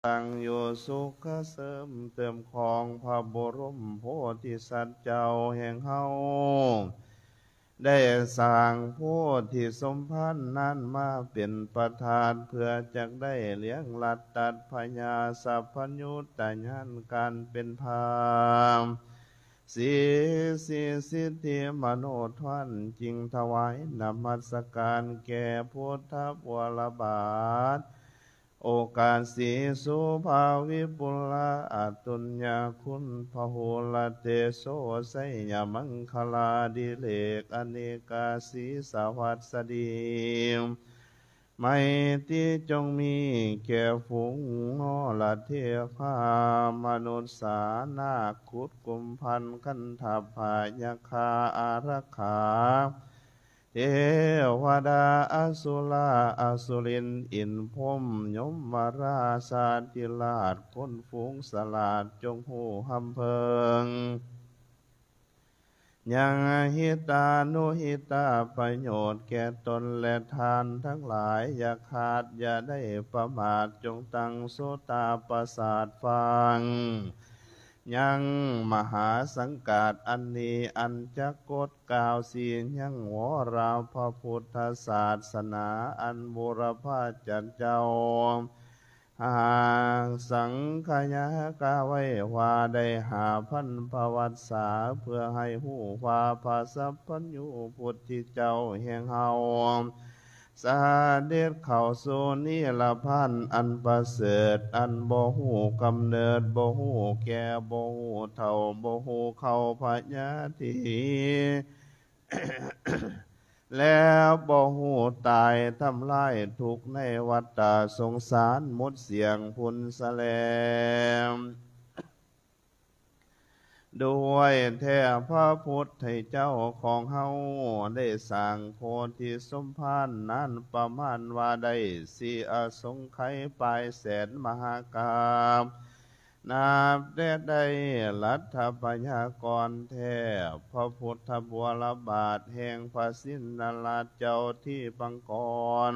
ตั้งอยู่สุขเสริมเติมของพระบรมโพธิสัตว์เจ้าแห่งเฮาได้สร้างโพธิสมภารนั้นมาเป็นประธานเพื่อจะได้เลี้ยงลัดตัดพญาสัพพยุตตญาณการเป็นพามสีสิทธิมโนทวันจริงถวายนมัสการแก่พุทธวรบาทโอกาสสีสุภาวิปุลาอัตุญญาคุณพหุลเตโสไสยมังคลาดิเลกอเนกาสีสวัสดีไม่ที่จงมีแก่ฝูงงอละเทพามนุษย์สานาคุดกุมพันคันทัพพายาคาอารักขาเทวดาอสุราอสุรินอินพรหมยมมาราชาติราชคนฝูงสลาดจงหูหำเพิงยังหิตานุหิตาประโยชน์แก่ตนและทานทั้งหลายอย่าขาดอย่าได้ประมาทจงตั้งโสตาประสาทฟังยังมหาสังกาดอันนี้อันจะกดกล่าวสียังวราพระพุทธศาสนาอันบุรพาจันเจ้าหากสังขยากาไว้ว่าได้หาพันพวัตสาเพื่อให้หูว่าภาสัพพัญญูพุทธิเจ้าแห่งเฮาสาเด็จเข้าสู่นิรพันธ์อันประเสริฐอันบ่หูกำเนิดบ่หูแก่บ่หูเฒ่าบ่หูเข้าพญาธิ แล้วบ่หูตายทำลายทุกข์ในวัฏฏะสงสารหมดเสียงพุนแสลมด้วยแท้พระพุทธเจ้าของเฮาได้สร้างโพธิสมภารนั้นประมาณว่าได้สิอสงไขยปลายแสนมหากาพย์นับได้รัฐปัญญากรแท้พระพุทธบัวรบาทแห่งพระสินนราชเจ้าที่ปังกร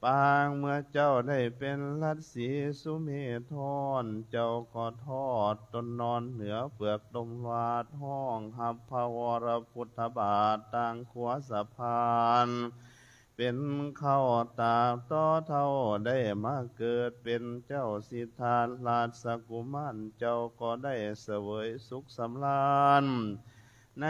ปางเมื่อเจ้าได้เป็นรัตสีสุเมธรเจ้าก็ทอดตนนอนเหนือเปลือกดมวาดห้องหับพระวรพุทธบาทต่างขวาสะพานเป็นเข้าตาต่อเท่าได้มาเกิดเป็นเจ้าสิทธาราชกุมารเจ้าก็ได้เสวยสุขสำราญใน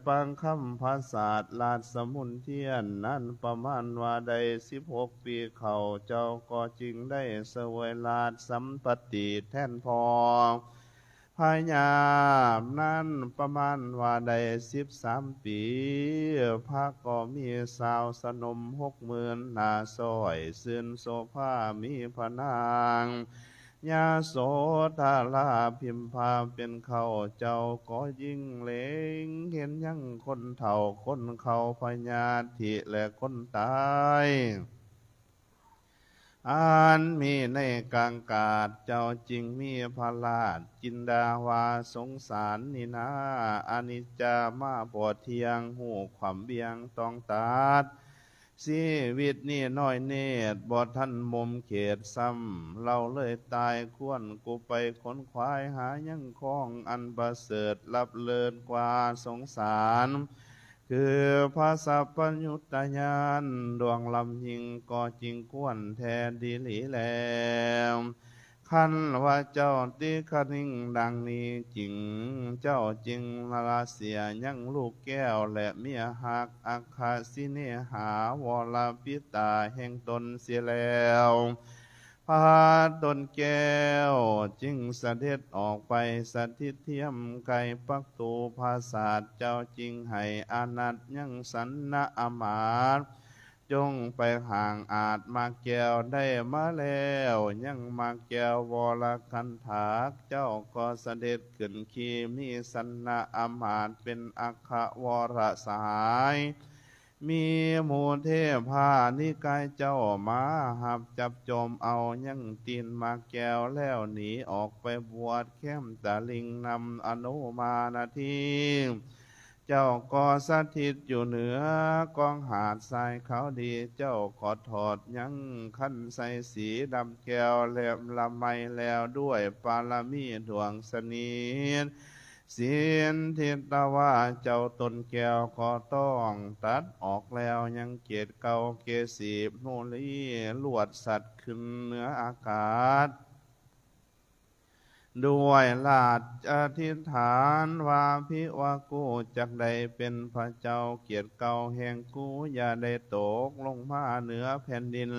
ปังคำภาษาลาดสมุนเทียนนั้นประมาณว่าได้16 ปีเขาเจ้าก็จึงได้เสวยลาดสัมปติแท่นพอพญานั้นประมาณว่าได้13 ปีพระก็มีสาวสนม60,000นาซอยซื่นโสภามีพระนางยาโสธาราพิมพาเป็นเขาเจ้าก็ยิ่งเล็งเห็นยังคนเฒ่าคนเขาพญาธิและคนตายอันมีในกลางกาดเจ้าจริงมีพระราชจินดาวาสงสารนินาอนิจจามาปวดเทียงหูความเบียงต้องตัดชีวิตนี่น้อยเนตรบ่ทันมุมเขตซ้ำเราเลยตายควรกูไปขนควายหายังคล้องอันประเสริฐลับเลิศกว่าสงสารคือพระสัพพัญญุตญาณดวงลำยิงก็จริงควรแทนดีหลีแล้วขันว่าเจ้าติคนิ่งดังนี้จริงเจ้าจริงละเสียยังลูกแก้วและเมียหักอัคคสิเนหาวรปิตาแห่งตนเสียแล้วพาตนแก้วจึงเสด็จออกไปสถิตเทียมไก่ปักตูภาษาเจ้าจริงให้อานัตยังสันนะอมาตจงไปห่างอาจมาแก้วได้มาแล้วยังมาแก้ววรคันถากเจ้าก็เสด็จขึ้นขีมีสันนะอมาตเป็นอัคควรสหายมีหมู่เทพานิกายเจ้ามาหับจับจมเอายังตีนมาแก้วแล้วหนีออกไปบวชเข้มตะลิงนำอนุมานาที เจ้าก็สถิตอยู่เหนือกองหาดทรายขาวดีเจ้าขอถอดยังขันใสสีดำแก้วแหลมละไมแล้วด้วยปาลมีดวงสนีเสียนทิตว่าเจ้าตนแก้วขอต้องตัดออกแล้วยังเกียรติเก่าเกศีโนลีลวดสัตว์ขึ้นเหนืออากาศด้วยลาดอธิษฐานว่าพิวากูจักได้เป็นพระเจ้าเกียรติเก่าแห่งกูอย่าได้ตกลงมาเหนือแผ่นดิน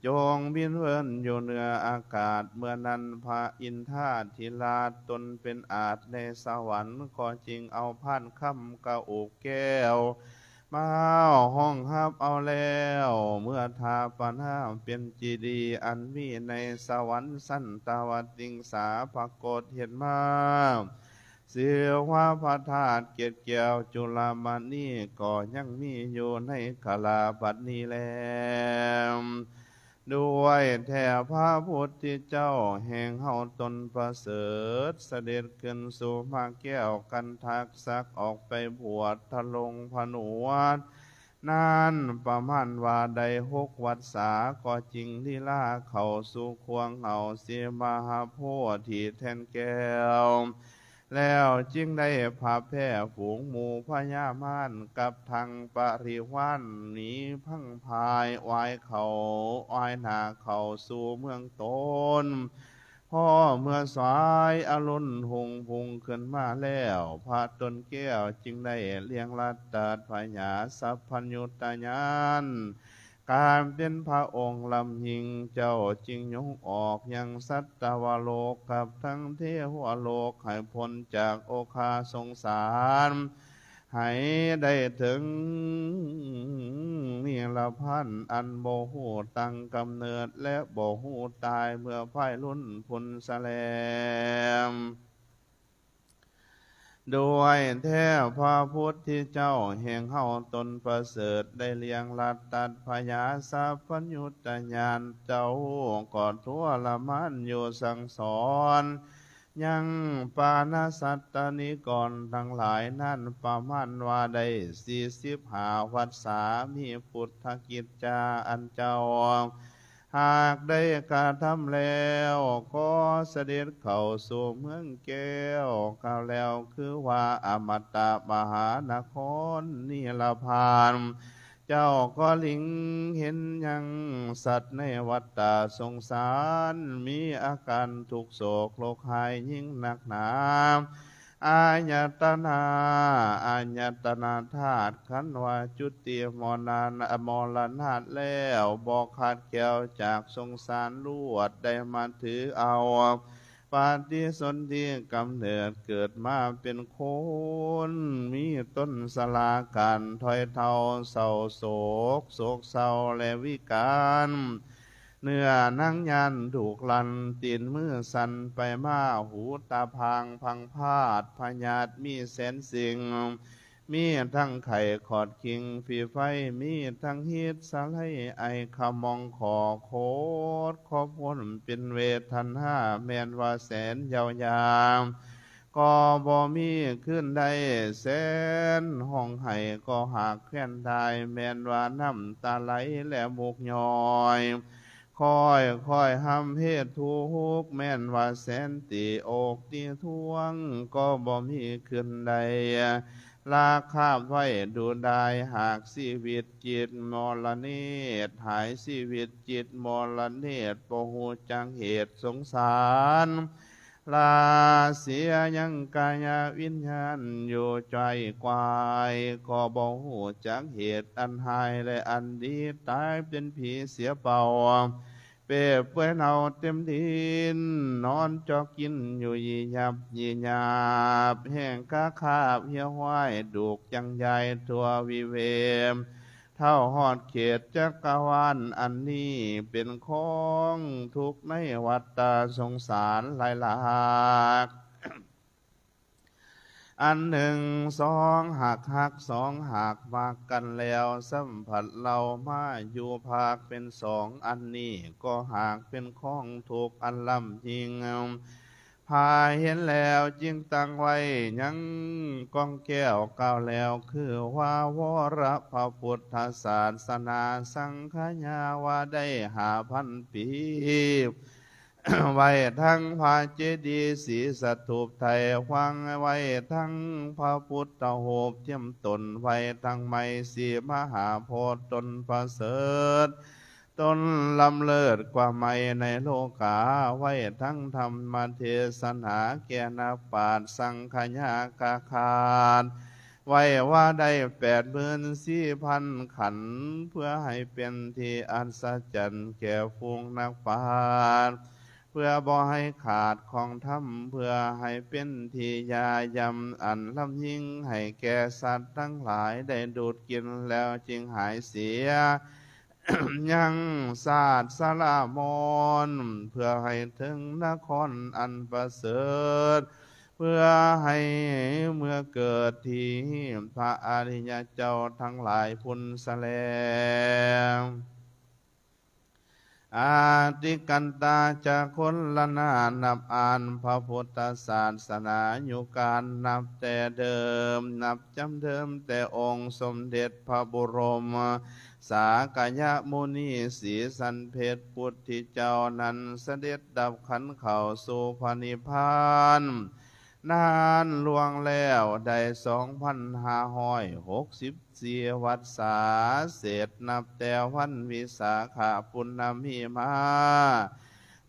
จงบินเวินอยู่เหนืออากาศเมื่อนั้นพระอินทราธิราชตนเป็นอาจในสวรรค์ก็จริงเอาพันคำกระอุกแก้วมาห้องฮับเอาแล้วเมื่อทาปนาเป็นจีดีอันมีในสวรรค์สันตวัติงสาปรากฏเห็นมาเสียว่าพระธาตุเกียรติแก้วจุลามณีก็ยังมีอยู่ในกาลาบัดนี้แล้วด้วยแท้พระพุทธเจ้าแห่งเฮาตนประเสริฐเสด็จขึ้นสู่มาแก้วกันทักซักออกไปบวชทะลงผนวดนานประมาณว่าใด6 วัฏษาก็จริงที่ล่าเข้าสู่ควงเอาเสียมหาโพธิแทนแก้วแล้วจึงได้พาแพร่ฝูงหมู่พญามารกับทางปริวารหนีพังพายวายเขาวายหนาเขาสู่เมืองตนพ่อเมื่อสายอรุณหงพุงขึ้นมาแล้วพระตนแก้วจึงได้เลี้ยงลัดตาพญาสัพพัญญุตญาณการเป็นพระองค์ลำยิงเจ้าจึงยกออกยังสัตตวโลกกับทั้งเทวโลกให้พ้นจากโอคาสงสารให้ได้ถึงนิรพันธ์อันโบหูตั้งกำเนิดและโบหูตายเมื่อไพรุ่นพุนแสลมด้วยแท้พระพุทธเจ้าแห่งเฮาตนประเสริฐได้เลี้ยงลัดตัดพญาสัพพัญญุตญาณเจ้าก่อนทั่วละมันอยู่สั่งสอนยังปานาสัตตนิกรทั้งหลายนั่นประมาณว่าได้45 วัฏษามีพุทธกิจจาอันเจ้าหากได้กระทำแล้วก็เสด็จเข้าสู่เมืองแก้วกล่าวแล้วคือว่าอมตะมหานครนิรพานเจ้าก็ลิงเห็นยังสัตว์ในวัฏฏะสงสารมีอาการทุกโศกโรคภัยยิ่งหนักหนาอาญตนาอาญตนาธาตุขันธ์ว่าจุติมรณะมรณะแล้วบอกขาดแก้วจากสงสารลวดได้มาถือเอาปฏิสนธิกำเนิดเกิดมาเป็นคนมีต้นสลาการถอยเท่าเศร้าโศกโศกเศร้าและวิการเนื้อนั่งยันถูกลันตีนมือสั่นไปมาหูตาพางพังพาดพญาตมีแสนสิ่งมีทั้งไข่ขอดคิงฝีไฟมีทั้งฮิตสะไลไอขมองขอโคตรขอพ้นเป็นเวทันห้าแมนว่าแสนยาวยาวก็บ่มีขึ้นได้แสนห้องไห้ก็หากแค่นได้แมนว่าน้ำตาไหลและมุกย้อยค่อยห้ำเพศทุกแม่นว่าแสนตีอกตีท่วงก็บ่มีขึ้นใดลาคาบไว้ดูได้หากชีวิตจิตมรณะหายชีวิตจิตมรณะปหูจังเหตุสงสารลาเสียยังกายวิญญาณอยู่ใจควายก็บ่หูจักเหตุอันหายและอันดีตายเป็นผีเสียเป่าเปรเปื่อยเน่าเต็มดินนอนจอกกินอยู่ยียับยีหยาบแห้งกะคาบเหี่ยวห้อยดูกจังใหญ่ทั่ววิเวมเท่าหอดเขตจักรวาลอันนี้เป็นของทุกข์ในวัฏฏะสงสารหลายหลากอันหนึ่งสองหักสองหักมากันแล้วสัมผัสเรามาอยู่ภาคเป็น2อันนี้ก็หากเป็นของถูกอันลำยิงภ พาเห็นแล้วจึงตั้งไว้ยังก้องแก้วกล่าวแล้วคือว่าวรพระพุทธศาสนาสังฆญาว่าได้5,000 ปีไว้ทั้งพระเจดีย์ศรีสถูปไทยวังไว้ทั้งพระพุทธรูปเทียมตนไว้ทั้งไม้สีมหาโพธิ์ตนประเสริฐต้นลำเลิศกว่าไม่ในโลกาไว้ทั้งธรรมเทศนาแก่นักปราชญ์สังฆญากาคารไว้ว่าได้84,000 ขันธ์เพื่อให้เป็นที่อัศจรรย์แก่ฟูงนักปราชญ์เพื่อบ่ให้ขาดของธรรมเพื่อให้เป็นที่ยายำอันลำยิ่งให้แก่สัตว์ทั้งหลายได้ดูดกินแล้วจึงหายเสีย ยังศาสตร์สลามนเพื่อให้ถึงนครอันประเสริฐเพื่อให้เมื่อเกิดที่พระอริยเจ้าทั้งหลายพุนแสลงอาติกันตาจะคนละนานับอ่านพระพุทธศาสนาอยู่การนับแต่เดิมนับจำเดิมแต่องค์สมเด็จพระบรมสากยมุนีสีสันเพชรพุทธเจ้านั้นเสด็จดับขันเข้าสู่พระนิพพานนานล่วงแล้วได้2,564 วัฏษาเศษนับแต่วันวิสาขปุณมีมา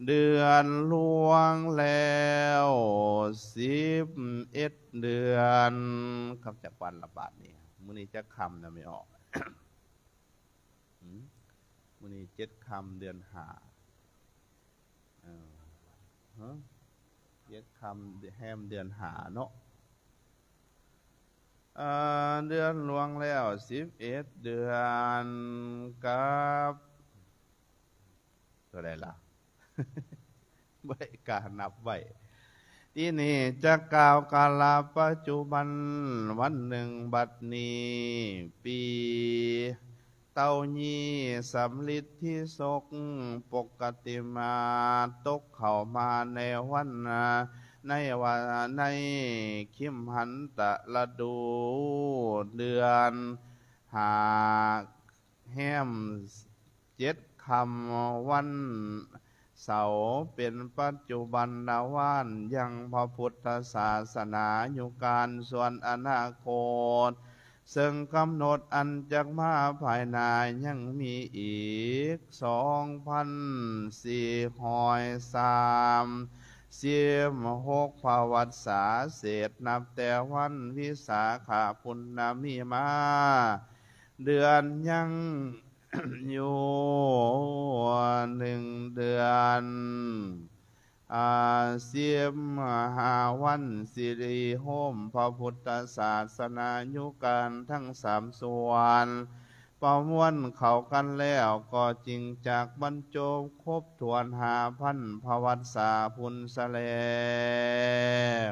เดือนล่วงแล้ว11 เดือนคำจากวันละบาทนี่มื้อนี้จะคำนะไม่ออก มื้อนี้7 ค่ำเดือน57 ค่ำแฮมเดือน5เนาะเดือนล่วงแล้ว11 เดือนกับตัวใดล่ะ ไม่กล้านับไว้ที่นี่จะกล่าวกาลปัจจุบันวันหนึ่งบัดนี้ปีเต้ายี่สำลิดที่ศกปกติมาตกเข้ามาในวันในคิมหันตะละดูเดือนหากแฮม7 ค่ำวันเสาร์เป็นปัจจุบันวานยังพระพุทธศาสนาอยู่การส่วนอนาคตซึ่งกำหนดอันจักมาภายในยังมีอีก2,436 ภาวัตษาเศษนับแต่วันวิสาขปุณมีมาเดือนยัง อยู่1 เดือน15 วันสิริโฮมพระพุทธศาสนายุการทั้ง3 ส่วนประมวลเข้ากันแล้วก็จริงจากบรรจบครบถ้วน5,000 พระวัฏษาพุนแสลง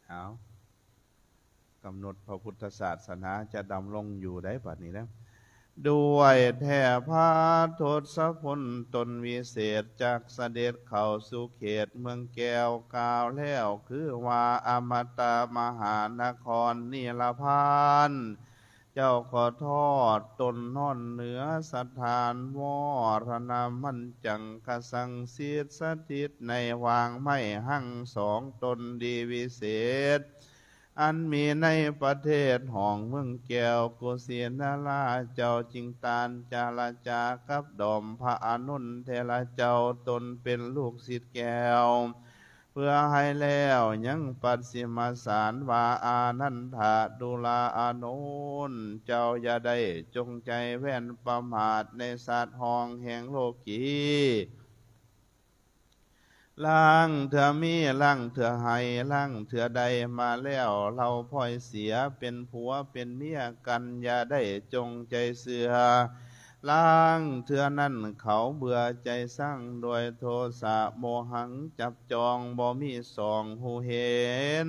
เอากำหนดพระพุทธศาสนาจะดำรงอยู่ได้บัดนี้แล้วด้วยแท้พระทศพลตนวิเศษจากเสด็จเข้าสู่เขตเมืองแก้วกล่าวแล้วคือว่าอมตะมหานครนิรพานเจ้าขอทอดตนนอนเหนือสถานวรณมันจังกสังสีสถิตในวางไม่หั่ง2 ตนดีวิเศษอันมีในประเทศห้องเมืองแก้วกุสินาราเจ้าจิงตานจาราจากับดอมพระอนุนเทระเจ้าตนเป็นลูกศิษย์แก้วเพื่อให้แล้วยังปัสสิมาสารวาอานันทะดุลาอานุนเจ้าอย่าได้จงใจแว่นประมาทในสัตว์ห้องแห่งโลกีล่างเถื่อมีล่างเถื่อให้ล่างเถื่อใดมาแล้วเราพ่อยเสียเป็นผัวเป็นเมียกันอย่าได้จงใจเสือล่างเถื่อนั้นเขาเบื่อใจสร้างโดยโทสะโมหังจับจองบ่มี2 หูเห็น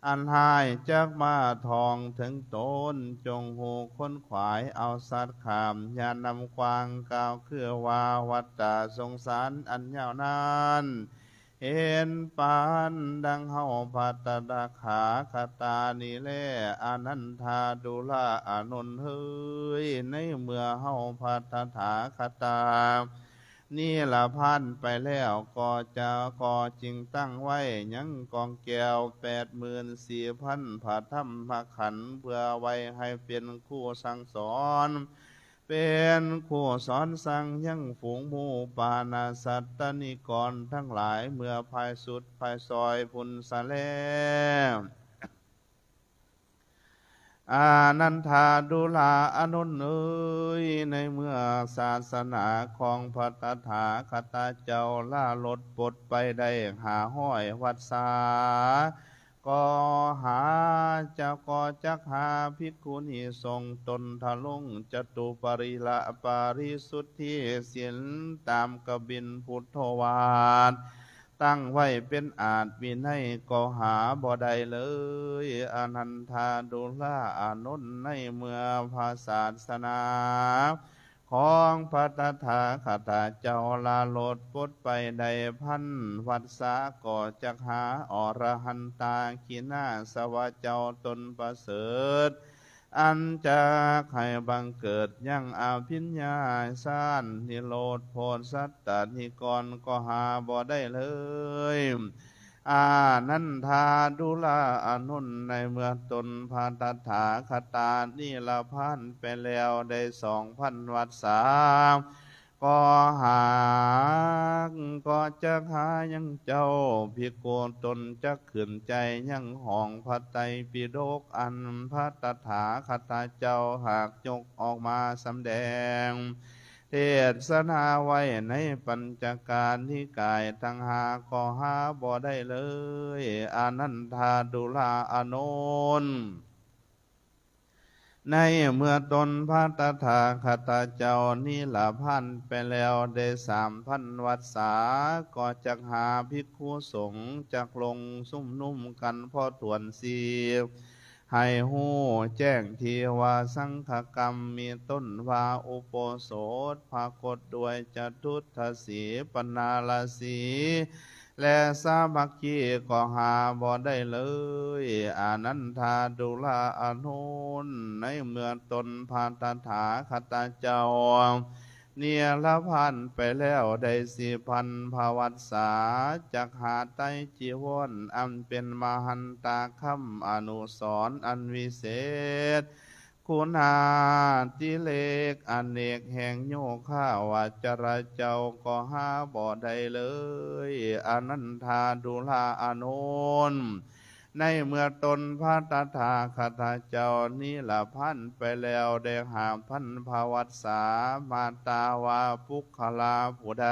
อันหายจากมาทองถึงต้นจงหูค้นขวายเอาสัตว์ขามอย่านำกวางกล่าวคือว่าวัฏฏะสงสารอันยาวนานเห็นปานดังเฮาพัตตาขาคตานิเลอนันทาดุลาอานนท์เฮยในเมื่อเฮาพัตถาคตานี่ละพันไปแล้วก็จะก่อจริงตั้งไว้ยังกองแก้ว84,000พระธรรมขันธ์เพื่อไว้ให้เป็นคู่สั่งสอนเป็นคู่สอนสั่งยังฝูงหมู่ปานาสัตตนิกรทั้งหลายเมื่อภายสุดภายซอยพุนสะแลอานันทาดุลาอานนท์เอ๋ยในเมื่อศาสนาของพระตถาคตเจ้าล่าลดปลดไปได้หาห้อยวัดสาก็หาเจ้าก็จักหาภิกขุณีทรงตนทะลุงจตุปริละปาริสุทธิศีลตามกบินพุทธวาทตั้งไว้เป็นอาจวินัยก็หาบ่ได้เลยอนันทาดุลาอานนท์ในเมื่อภาศาสนาของพระตถาคตเจ้าลาโลดปดไปได้พันวัดสาก็จักหาอรหันตาขีนาสวะเจ้าตนประเสริฐอันจะให้บังเกิดยังอภิญญาสานนิโรธโพธิสัตตนิกรก็หาบ่ได้เลยอานันทาดุลาอานนท์ในเมื่อตนพาตถาคตานี่ละพันไปแล้วได้2,000วัดสาก็หาก็จะหายังเจ้าภิกขุตนจะขืนใจยังห้องพระไตรปิฎกอันพระตถาคตเจ้าหากยกออกมาสำแดงเทศนาไว้ในปัญจการนิกายทั้งหาก็หาบ่ได้เลยอานันทาดุลาอานนท์ในเมื่อตนพระตถาคตเจ้านี่ละพันไปแล้วได้3,000วัดสาก็จักหาภิกขุสงฆ์จักลงซุ่มนุ่มกันพ่อถวนสีให้หู้แจ้งทีว่าสังฆกรรมมีต้นว่าอุโปโสถภากฏด้วยจตุทสีปนาลสีและสามัคคีก็หาบ่ได้เลยอานันทาดุลาอานนท์ในเมื่อตนพาตถาคตเจ้าเนียละพันไปแล้วได้4,000ภาวัตสาจักหาไตจีวรอันเป็นมหันตาคัมอนุสรณ์อันวิเศษคุณาติเลกอเนกแห่งโยข้าวัจระเจ้าก็หาบ่ได้เลยอนันทาดุลาอานนท์ในเมื่อตนพระตถาคตเจ้านี่ละพันไปแล้วได้5,000ภาวัตสามาตาวาปุคลาผู้ใด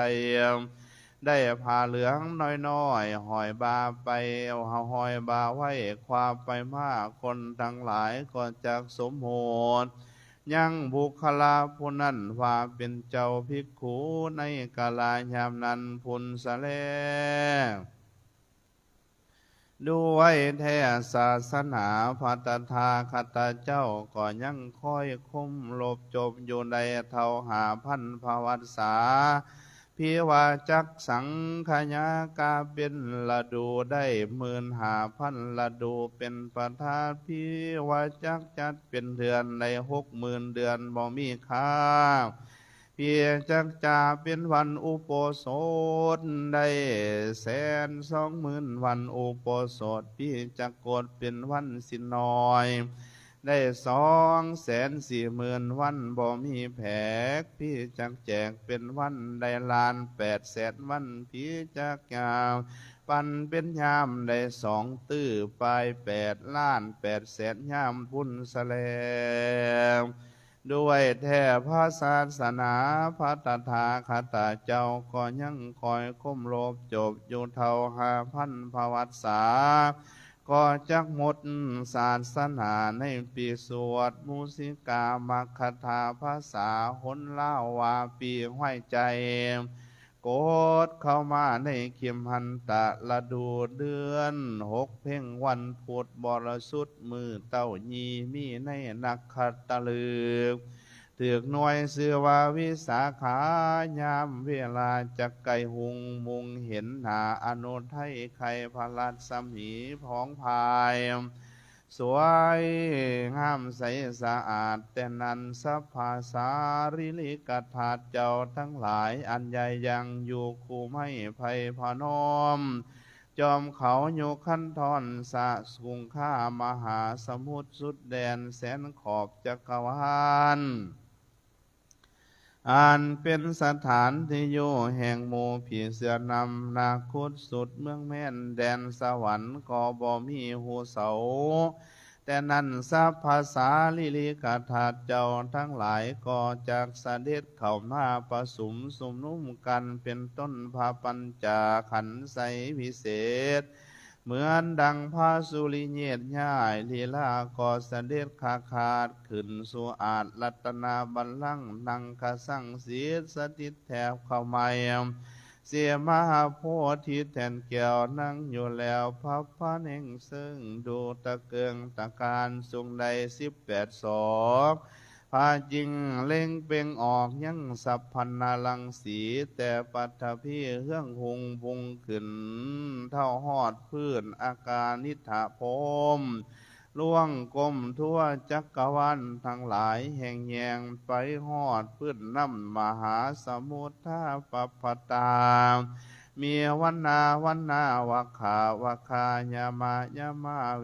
ได้ผ้าเหลืองน้อยๆหอยบาไปเอาหอยบาไว้ความไปมากคนทั้งหลายก็จักสมโหดยังบุคลาผู้นั้นว่าเป็นเจ้าภิกขุในกาลยามนั้นพุนสะแลด้วยแท้ศาสนาพระตถาคตเจ้าก็ยังค่อยคุ้มลบจบอยู่ในเท่า5,000ภาวัตสาพิวาจักสังขยากาเป็นละดูได้15,000ละดูเป็นประธานพิวาจักจัดเป็นเดือนใน60,000เดือนบ่มีค่าเพียจักจ่าเป็นวันอุโปสถได้120,000วันอุโปสถพี่จักกดเป็นวันสินน้อยได้240,000วันบ่มีแผกพี่จักแจกเป็นวันได้1,800,000วันพี่จักยาวปันเป็นยามได้2ตื้อไป8,800,000ยามพุ่นสะแลงด้วยแท้พระศาสนาพระตถาคตเจ้าก็ยังคอยคุ้มโลบจบอยู่เท่า5,000ภาวัตสาก็จักหมดศาสนาในปีสวดมุสิกามัคคธาภาษาหนล่าวาปีห้อยใจ กดเข้ามาในเข็มหันตะละดูเดือน6เพ่งวันพุธบรสุทธิ์มือเต้ายีมีในนักขัตฤกษ์ถือกหน่วยเสือว่าวิสาขายามเวลาจักไก่หุงมุงเห็นหนาอนุทัยไข่พลัดสมีพองพายสวยงามใสสะอาดแต่นั้นสัพพาสาริลิกธาตุเจ้าทั้งหลายอันใหญ่ยังอยู่คู่ไม่ไผ่พนมจอมเขาโยคันทอนสะสุงค่ามหาสมุทรสุดแดนแสนขอบจักรวาลอันเป็นสถานที่อยู่แห่งหมู่ผีเสือนำนาคุดสุดเมืองแม่นแดนสวรรค์ก็บ่มีหูเสาแต่นั้นสัพพาสาลิลิกธาตุเจ้าทั้งหลายก็จากเสด็จเข้ามาประสุมสุมนุมกันเป็นต้นพาปัญจขันธ์ไสวิเศษเหมือนดังพระสุริเยศย่ายลีลาก็เสด็จขาดขึ้นสู่อาจรัตนาบัลลังก์นังคสังสีสถิตแถบเข้ามาเสียมหาโพธิแทนแก้วนั่งอยู่แล้วพับพระเน่งซึ่งดูตะเกืองตะการสูงใด18 ศอกพาจริงเล่งเป่งออกยังสัพพันนาลังสีแต่ปัทภีเฮื่องหุงพุงขึ้นเท่าหอดพื้นอาการนิถาพมล่วงกลมทั่วจักรวาลทั้งหลายแห่งแยงไปหอดพื้นน้ำมหาสมุทรท่าปัปปตามีวันนาวัคายามะเ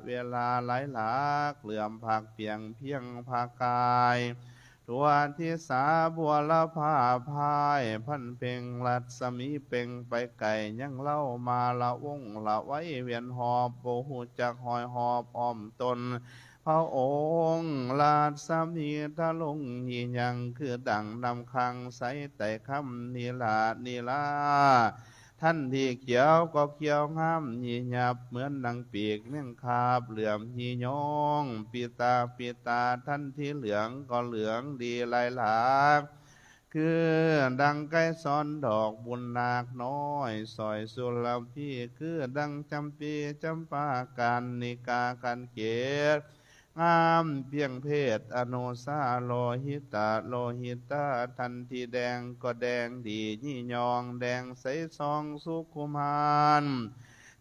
วลาหลายหลากเหลื่อมผักเพียงภากายตัวที่สาบัวละผ้าพายพันเพ่งรัศมีเป่งไปไก่ยังเล่ามาละวงละไว้เวียนหอบโบหูจักหอยหอบอ้อมตนพระองค์ลาดสามีทะลงยียังคือดังนำคังใสแต่คำนีลาท่านที่เขียวก็เขียวงามยีหยับเหมือนดังปีกเมี่ยงคาบเหลื่อมยียองปีตาท่านที่เหลืองก็เหลืองดีลายหลากคือดังไก่ซ้อนดอกบุญนาคน้อยสอยสุลพี่คือดังจำปีจำปาการนิกากันเกศงามเพียงเพศอโนซาโลหิตาทันทีแดงก็แดงดียี่ยองแดงใสซองสุขุมาน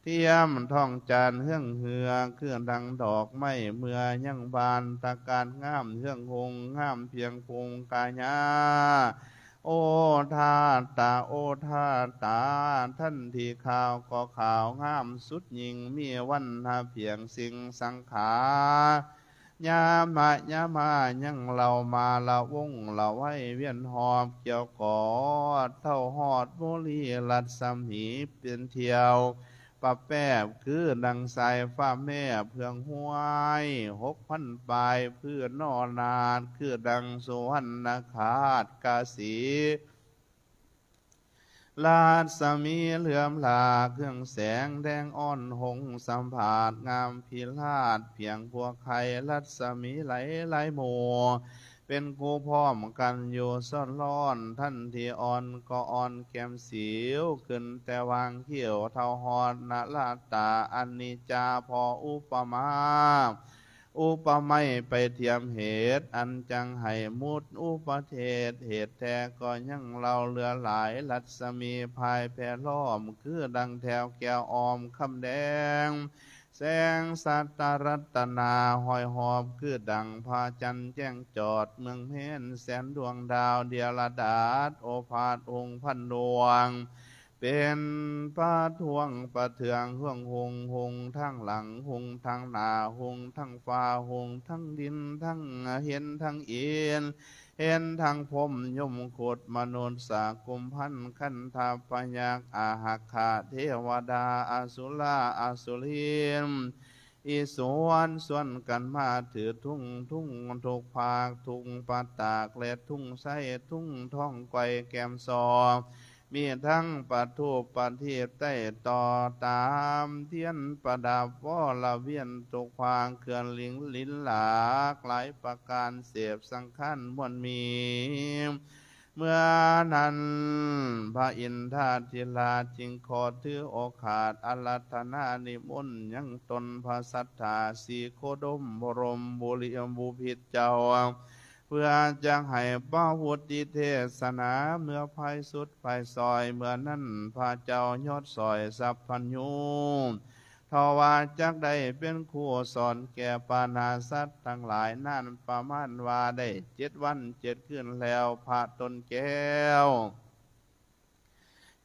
เทียมท่องจานเฮื่องเหือเครื่องดังดอกไม้เมื่อยังบานตาการงามเฮื่องหงงามเพียงพุงกายาโอทาตาท่านที่ข่าวก็ข่าวงามสุดยิ่งมีวันหาเพียงสิ่งสังขายามยังเรามาละวงละไว้เวียนหอบเกี่ยวกอดเท่าหอดบุรีลัดสมีเป็นเที่ยวปะแป๊บคือดังสายฟ้าแม่เพื่องห้วย6,000 ปลายเพื่อนอนาดคือดังสุวรรณคาตกาสีลาดสมีเหลื่อมลาเครื่องแสงแดงอ่อนหงสัมผัสงามพิลาดเพียงพวกไข่ลัดสมีไหลหมัวเป็นคู่พร้อมกันอยู่ซ่อนร้อนท่านที่อ่อนก็อ่อนแก้มสิวขึ้นแต่วางเขี้ยวเท่าหอดนาลาตาอันนิจาพออุปมาไม่ไปเทียมเหตุอันจังให้มุดอุปเทศเหตุแท้ก็ยังเราเรือหลายลัดสมีภายแผ่ล้อมคือดังแถวแก้วออมคำแดงแสงสัตตรัตนาหอยหอบคือดังพาจันแจ้งจอดเมืองเพนแสนดวงดาวเดียรดาษโอภาสองค์พันดวงเป็นป้าทวงประเทืองห่วงหงทั้งหลังหงทั้งหน้าหงทั้งฟ้าหงทั้งดินทั้งเห็นทั้งเอียนเห็นทั้งพรหมยมโคตมนุษย์สากุมพันขันธาปยักอาหักขาเทวดาอสุราอสุรินอีสวนส่วนกันมาถือทุ่งทุกภาคทุ่งปาตากและทุ่งไส้ทุ่งท้องไกวแกมซอมีทั้งปัทุปัทีปใต้ต่อตามเทียนประดับวอละเวียนตกพางเขื่อนลิ้นหลากหลายประการเสียบสังขันมวลมี เมื่อนั้นพระอินทราธิราชจึงขอถือโอกาสอาราธนานิมนต์ยังตนพระสัทธาสีโคดมบรมบุริยบุพิตรเจ้าเพื่อจะให้พระพุทธเทศนาเมื่อภัยสุดภัยซอยเมื่อนั้นพระเจ้ายอดซอยสัพพัญญูทว่าจักได้เป็นครูสอนแก่ปานาสัตว์ทั้งหลายนั่นประมาณว่าได้7 วัน 7 คืนแล้วพระตนแก้ว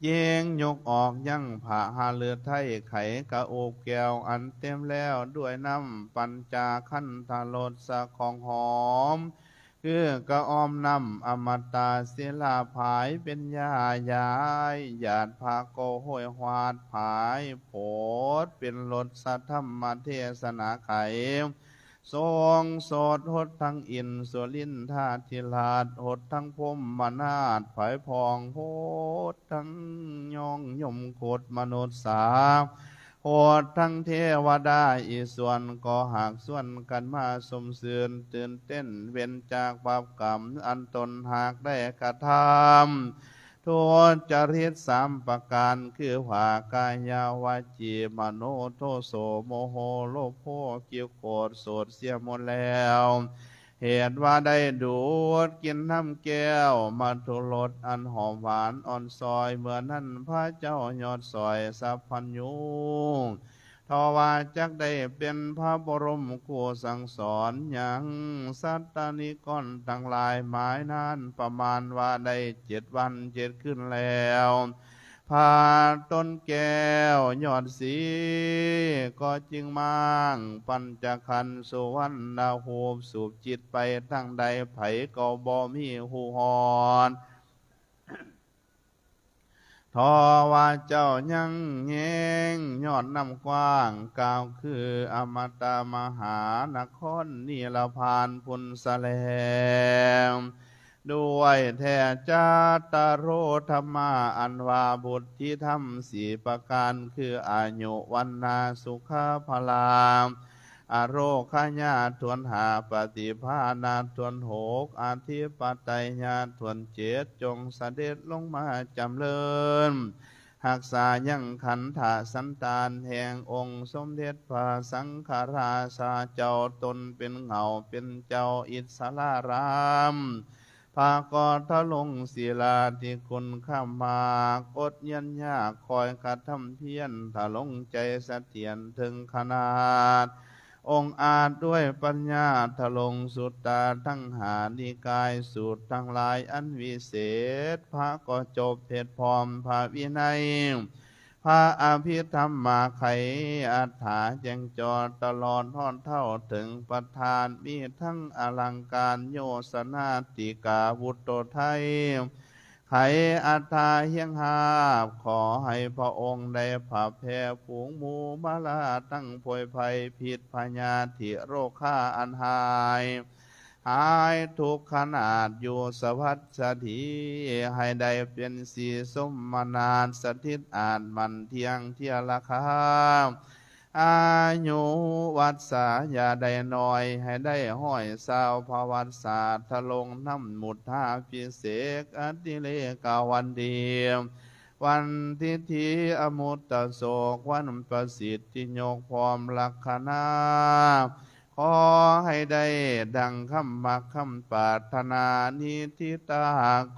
เย่งยกออกยั่งผ่าหาเลือไทยไขกะโอบแก้วอันเต็มแล้วด้วยน้ำปัญจาขันธรสสะของหอมคือกะออมน้ำอมตะศิลาภายเป็นยายายหยาดภาโกห้อยหวาดภายโผดเป็นรสสัทธรรมเทศนาไขทรงโสดหดทั้งอินสุรินทาธิราชหดทั้งพรหมนาถไผ่พองโหดทั้งยองยมโคตมนุษย์สาโหดทั้งเทวดาอีส่วนก็หากส่วนกันมาสมเสือนตื่นเต้นเว้นจากบาปกรรมอันตนหากได้กระทำทุจริต3 ประการคือภากายาวาจีมโนโทโสโมโหโลภโภกิโกรธโสดเสียหมดแล้วเหตุว่าได้ดูดกินน้ำแก้วมัทุรสอันหอมหวานอ่อนซอยเมื่อนั้นพระเจ้ายอดซอยสัพพัญญูทว่าจักได้เป็นพระบรมครูสั่งสอนอย่างสัตตานิกรทั้งหลายหมายนานประมาณว่าได้7 วัน 7 คืนแล้วพาต้นแก้วยอดสีก็จึงมั่งปัญจขันธ์สุวรรณภูมิสูบจิตไปทั้งใดไผก็บ่มีหูหอนทว่าเจ้ายังแยงยอดน้ำกว้างกล่าวคืออมตะมหานครนิรพานพุนสแลมด้วยแท้จาตโรธรรมาอันวาบุตรที่ทำ4 ประการคืออายุวันนาสุขภลาอโรคญาทวนหาปฏิภาณาทวน6อาทิปไตยญาทวน7จงเสด็จลงมาจำเริญหักษายังขันธสันตานแห่งองค์สมเด็จพระสังฆราชาเจ้าตนเป็นเงาเป็นเจ้าอิสรารามภากรทะลงศิลาที่คุณข้ามมากดยันยากคอยกระทำเพียรทะลงใจเสถียรถึงขนาดองค์อาจด้วยปัญญาทะลงสุตตาทั้งหานิกายสูตรทั้งหลายอันวิเศษพระก็จบเพศพร้อมพระวินัยพระอภิธรรมมาไขอัฏฐาแจงจอดตลอดทอดเท่าถึงประธานมีทั้งอลังการโยสนาติกาวุตโตไทยไขอัฏฐาเฮียงหาบขอให้พระองค์ได้ผ่าแผ่ฝูงหมูมาลาตั้งโพยภัยผิดพญาธิโรคาอันหายทุกขนาดอยู่สวัสดีให้ได้เป็นสีสมมนาสถิตอาจมันเที่ยงเทียราคาอายุวัดสาอย่าได้น้อยให้ได้ห้อยสาวภวัตศาสตร์ทะลงน้ำมุดท่าพิเศษอติเลกาวันเดียมวันทิธีอมุตตะโศกวันประสิทธิโยกพร้อมลักขณาขอให้ได้ดังคำมักคำปรารถนานิทิตา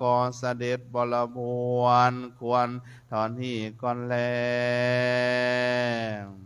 ก่อเสด็จบรมวนควรถอนที่ก่อนแล้ว